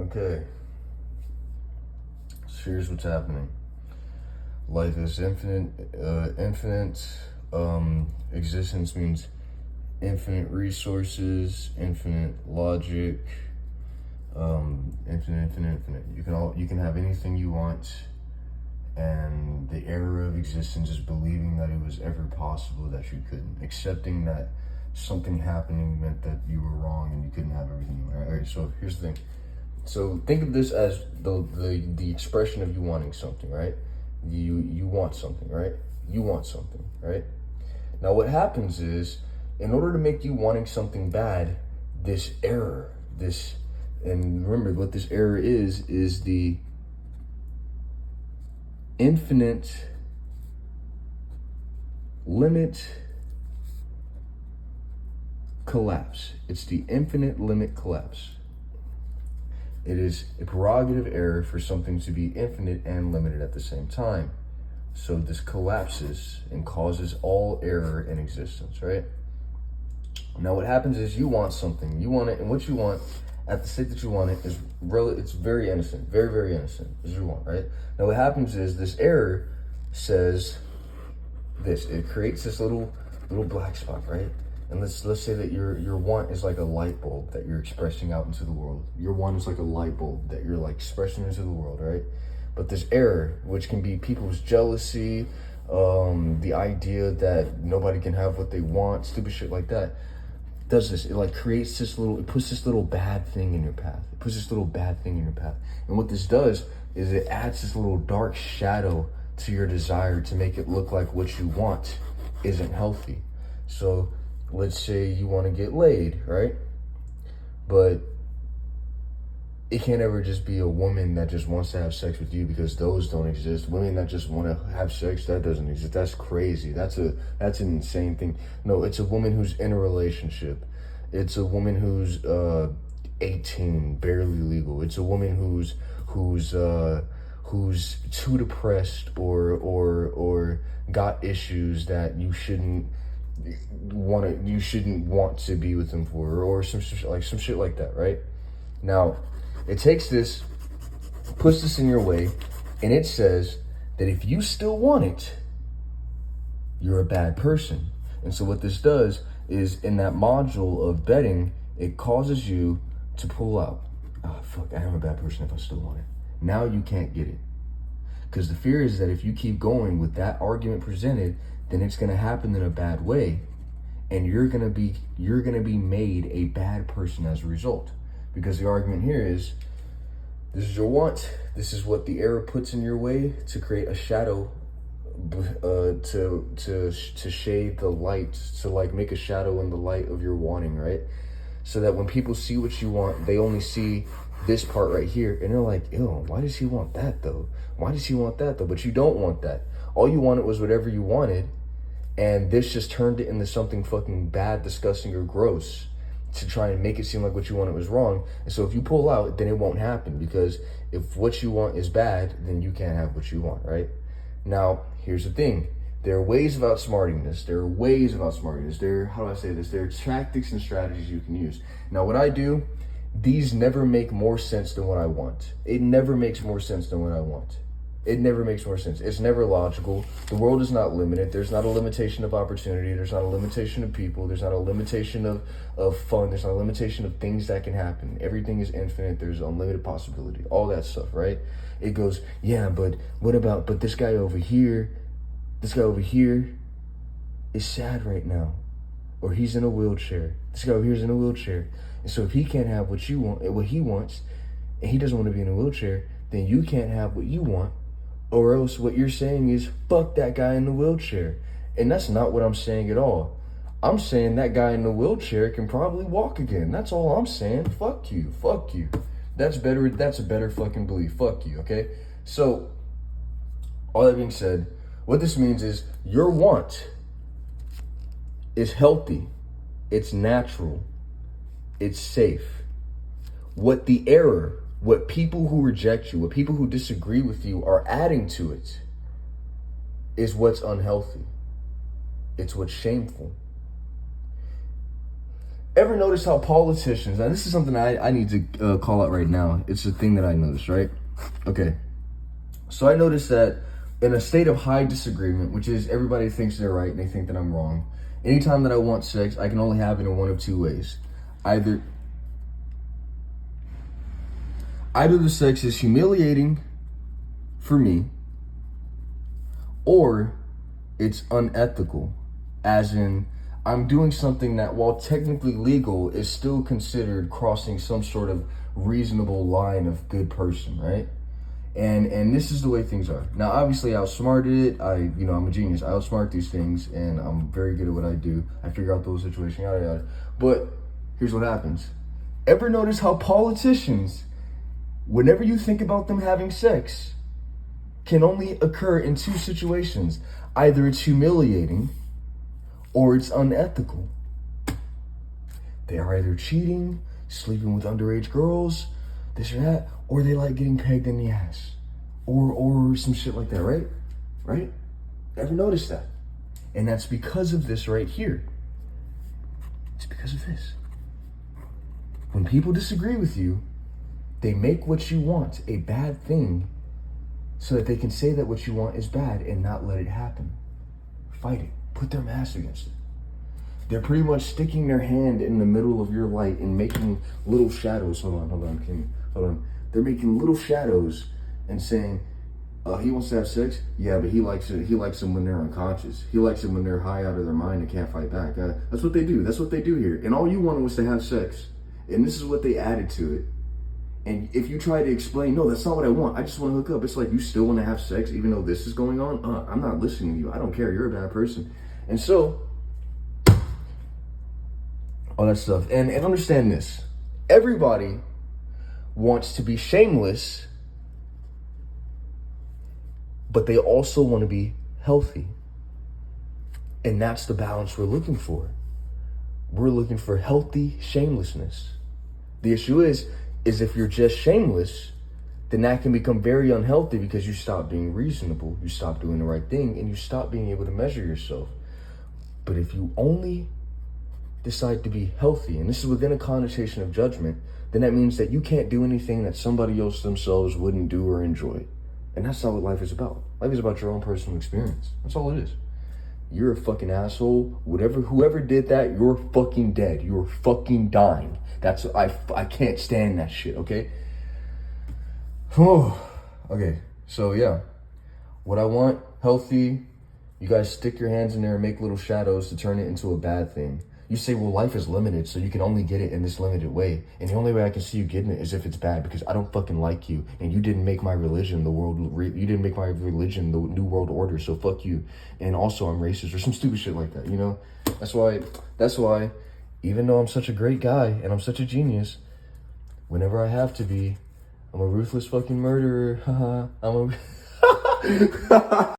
Okay. So here's what's happening. Life is infinite. Existence means infinite resources, infinite logic, infinite. You can have anything you want, and the error of existence is believing that it was ever possible that you couldn't, accepting that something happening meant that you were wrong and you couldn't have everything you want. All right. So here's the thing. So think of this as the expression of you wanting something, right? You want something, right? You want something, right? Now what happens is, in order to make you wanting something bad, this error, and remember what this error is the infinite limit collapse. It's the infinite limit collapse. It is a prerogative error for something to be infinite and limited at the same time. So this collapses and causes all error in existence, right? Now what happens is you want something, you want it, and what you want at the state that you want it is it's very innocent, very, very innocent, as you want, right? Now what happens is this error says this, it creates this little black spot, right? And let's say that your want is like a light bulb that you're expressing out into the world. Your want is like a light bulb that you're like expressing into the world, right? But this error, which can be people's jealousy, the idea that nobody can have what they want, stupid shit like that, does this. It like creates it puts this little bad thing in your path. It puts this little bad thing in your path. And what this does is it adds this little dark shadow to your desire to make it look like what you want isn't healthy. So let's say you want to get laid, right? But it can't ever just be a woman that just wants to have sex with you, because those don't exist. Women that just want to have sex, that doesn't exist. That's crazy. That's an insane thing. No, it's a woman who's in a relationship. It's a woman who's 18, barely legal. It's a woman who's too depressed or got issues that you shouldn't want to be with them for, or some shit like that, right? Now, it takes this, puts this in your way, and it says that if you still want it, you're a bad person. And so what this does is, in that module of betting, it causes you to pull out. Oh, fuck, I am a bad person if I still want it. Now you can't get it. Because the fear is that if you keep going with that argument presented, then it's going to happen in a bad way, and you're going to be made a bad person as a result. Because the argument here is, this is your want, this is what the error puts in your way to create a shadow, to shade the light, to like make a shadow in the light of your wanting, right? So that when people see what you want, they only see this part right here, and they're like, ew, why does he want that though? Why does he want that though? But you don't want that. All you wanted was whatever you wanted, and this just turned it into something fucking bad, disgusting, or gross to try and make it seem like what you wanted was wrong. And so if you pull out, then it won't happen, because if what you want is bad, then you can't have what you want, right? Now, here's the thing. There are ways of outsmarting this. There are tactics and strategies you can use. Now, what I do, these never make more sense than what I want. It never makes more sense than what I want. It never makes more sense. It's never logical. The world is not limited. There's not a limitation of opportunity. There's not a limitation of people. There's not a limitation of fun. There's not a limitation of things that can happen. Everything is infinite. There's unlimited possibility. All that stuff, right? It goes, yeah, but what about, but this guy over here is sad right now. Or he's in a wheelchair. This guy over here is in a wheelchair. And so if he can't have what you want, what he wants, and he doesn't want to be in a wheelchair, then you can't have what you want. Or else what you're saying is, fuck that guy in the wheelchair. And that's not what I'm saying at all. I'm saying that guy in the wheelchair can probably walk again. That's all I'm saying. Fuck you. That's better. That's a better fucking belief. Fuck you, okay? So, all that being said, what this means is your want is healthy. It's natural. It's safe. What the error, what people who reject you, what people who disagree with you are adding to it is what's unhealthy. It's what's shameful. Ever notice how politicians, and this is something I need to call out right now. It's a thing that I noticed, right? Okay. So I noticed that in a state of high disagreement, which is everybody thinks they're right and they think that I'm wrong, anytime that I want sex, I can only have it in one of two ways. Either the sex is humiliating for me, or it's unethical, as in I'm doing something that, while technically legal, is still considered crossing some sort of reasonable line of good person, right? And this is the way things are. Now, obviously, I outsmarted it. I'm a genius. I outsmart these things, and I'm very good at what I do. I figure out those situations, yada, yada. But here's what happens. Ever notice how politicians, whenever you think about them having sex, can only occur in two situations? Either it's humiliating or it's unethical. They are either cheating, sleeping with underage girls, this or that, or they like getting pegged in the ass, or some shit like that, right? Right? Ever notice that? And that's because of this right here. It's because of this. When people disagree with you, they make what you want a bad thing so that they can say that what you want is bad and not let it happen. Fight it. Put their mask against it. They're pretty much sticking their hand in the middle of your light and making little shadows. Hold on. They're making little shadows and saying, he wants to have sex? Yeah, but he likes it. He likes them when they're unconscious. He likes them when they're high out of their mind and can't fight back. That's what they do. That's what they do here. And all you wanted was to have sex. And this is what they added to it. And if you try to explain, no, that's not what I want. I just want to hook up. It's like, you still want to have sex even though this is going on? I'm not listening to you. I don't care. You're a bad person. And so, all that stuff. And understand this. Everybody wants to be shameless, but they also want to be healthy. And that's the balance we're looking for. We're looking for healthy shamelessness. The issue is if you're just shameless, then that can become very unhealthy because you stop being reasonable, you stop doing the right thing, and you stop being able to measure yourself. But if you only decide to be healthy, and this is within a connotation of judgment, then that means that you can't do anything that somebody else themselves wouldn't do or enjoy. And that's not what life is about. Life is about your own personal experience. That's all it is. You're a fucking asshole. Whoever did that, you're fucking dead. You're fucking dying. I can't stand that shit, okay? Okay, so yeah. What I want, healthy, you guys stick your hands in there and make little shadows to turn it into a bad thing. You say, well, life is limited, so you can only get it in this limited way. And the only way I can see you getting it is if it's bad, because I don't fucking like you. And you didn't make my religion you didn't make my religion the new world order, so fuck you. And also I'm racist or some stupid shit like that, you know? That's why, even though I'm such a great guy and I'm such a genius, whenever I have to be, I'm a ruthless fucking murderer. I'm a...